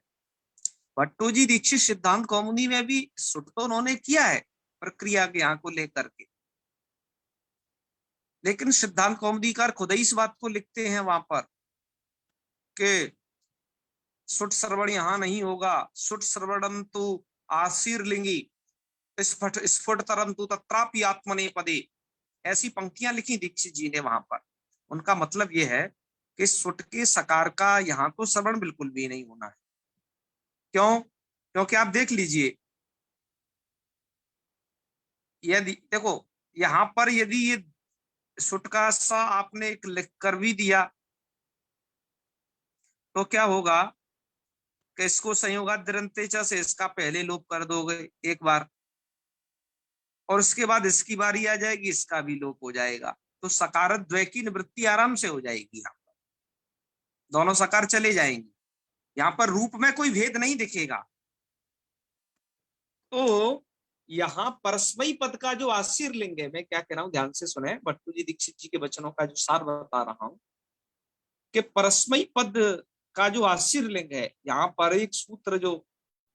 B: भट्टोजी दीक्षित सिद्धांत कौमुदी में भी सुट तो उन्होंने किया है प्रक्रिया के यहाँ को लेकर के, लेकिन सिद्धांत कौमुदीकार खुद ही इस बात को लिखते हैं वहां पर कि सुट श्रवण यहाँ नहीं होगा, सुट श्रवणंतु आशीर्लिंगी स्फुट स्फुटतरंतु तत्रापि आत्मने पदे। ऐसी पंक्तियां लिखी दीक्षित जी ने वहां पर। उनका मतलब यह है कि सुट के सकार का यहाँ तो श्रवण बिल्कुल भी नहीं होना है। क्यों? क्योंकि आप देख लीजिए, यदि देखो यहाँ पर यदि ये सुट का सा आपने एक लिख कर भी दिया तो क्या होगा कि इसको संयोगाद्यंते च से इसका पहले लोप कर दोगे एक बार, और उसके बाद इसकी बारी आ जाएगी, इसका भी लोप हो जाएगा, तो सकार द्वय की निवृत्ति आराम से हो जाएगी। यहाँ पर दोनों सकार चले जाएंगे, यहाँ पर रूप में कोई भेद नहीं दिखेगा। तो यहाँ परस्मयी पद का जो आशीर्लिंग है, मैं क्या कह रहा हूं ध्यान से सुने, भट्टू जी दीक्षित जी के वचनों का जो सार बता रहा हूं कि परस्मयी पद का जो आशीर्लिंग है, यहाँ पर एक सूत्र जो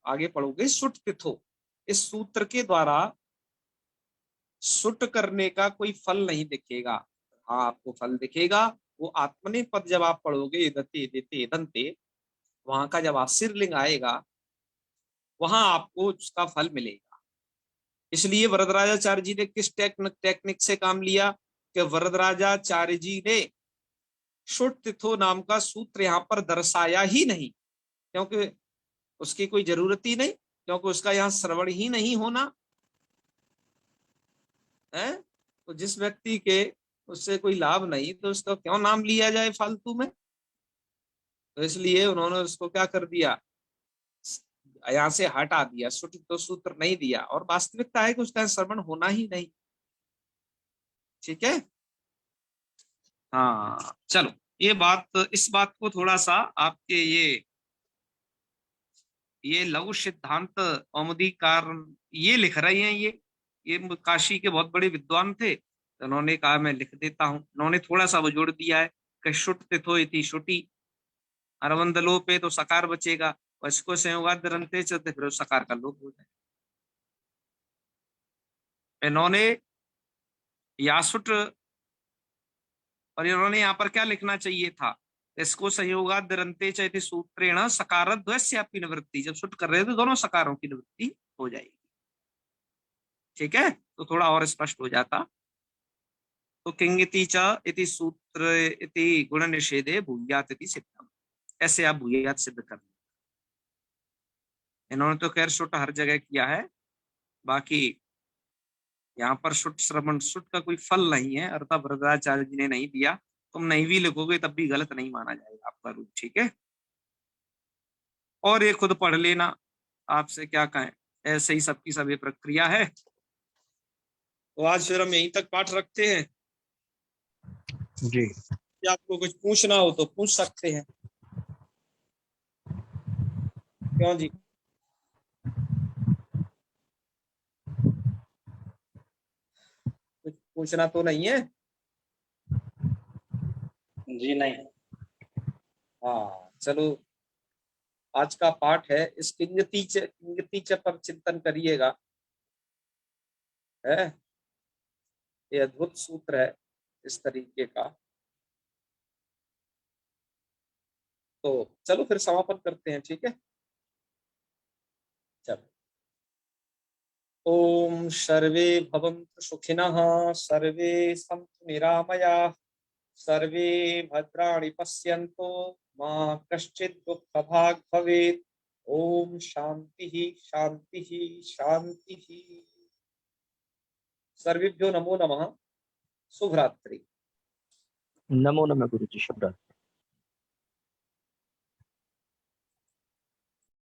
B: आगे पढ़ोगे सुट तिथो, इस सूत्र के द्वारा सुट करने का कोई फल नहीं दिखेगा। हाँ, आपको फल दिखेगा वो आत्मने पद जब आप पढ़ोगे दते देते दंते, वहां का जब आशीर्लिंग आएगा वहां आपको उसका फल मिलेगा। इसलिए वरदराजाचार्य जी ने किस टेक्निक से काम लिया कि वरदराजाचार्य जी ने शुट तिथो नाम का सूत्र यहाँ पर दर्शाया ही नहीं, क्योंकि उसकी कोई जरूरत ही नहीं, क्योंकि उसका यहाँ श्रवण ही नहीं होना है। तो जिस व्यक्ति के उससे कोई लाभ नहीं तो उसका क्यों नाम लिया जाए फालतू में। तो इसलिए उन्होंने उसको क्या कर दिया, यहाँ से हटा दिया, सुट तो सूत्र नहीं दिया, और वास्तविकता है कि उसका श्रवण होना ही नहीं। ठीक है, हाँ चलो, ये बात, इस बात को थोड़ा सा आपके ये लघु सिद्धांत कौमुदीकार ये लिख रहे हैं, ये काशी के बहुत बड़े विद्वान थे, तो उन्होंने कहा मैं लिख देता हूँ। उन्होंने थोड़ा सा वो जोड़ दिया है कि शुट तिथो इति शुटी, अरवंद लोपे तो सकार बचेगा, और इसको संयोगाद्यंते चलते फिर सकार का लोप हो जाए। इन्होंने यासुट, और इन्होंने यहाँ पर क्या लिखना चाहिए था, इसको संयोगाद्यंते चैति सूत्रेण सकारद्वयस्यापि निवृत्ति, जब सुट कर रहे थे दोनों सकारों की निवृत्ति हो जाएगी। ठीक है, तो थोड़ा और स्पष्ट हो जाता। तो किंगिति च इति सूत्र इति गुण निषेधे भूयात इति सिद्धम, ऐसे आप भूयात सिद्ध कर। इन्होंने तो खैर सुट हर जगह किया है, बाकी यहाँ पर सुट श्रवण सुट का कोई फल नहीं है, अर्थात वरदाचार्य जी ने नहीं दिया। तुम नहीं भी लिखोगे तब भी गलत नहीं माना जाएगा आपका रूप। ठीक है, और ये खुद पढ़ लेना, आपसे क्या कहें, ऐसे ही सबकी सभी प्रक्रिया है। तो आज फिर हम यहीं तक पाठ रखते हैं
C: जी।
B: कि आपको कुछ पूछना हो तो पूछ सकते हैं। क्यों जी? कुछ पूछना तो नहीं है?
A: जी नहीं।
B: हाँ चलो, आज का पाठ है इस किंगति च पर चिंतन करिएगा, है ये अद्भुत सूत्र है इस तरीके का। तो चलो फिर समापन करते हैं। ठीक है। चलो, ओम सर्वे भवन्तु सुखिनः, सर्वे सन्तु निरामयाः, सर्वे भद्राणि पश्यन्तु, मा कश्चित् दुःखभाग् भवेत्। ओम शांति शांति शांति। सर्वेभ्यो नमो नमः। शुभ रात्रि।
C: नमो नमः गुरुजी, शुभ रात्रि।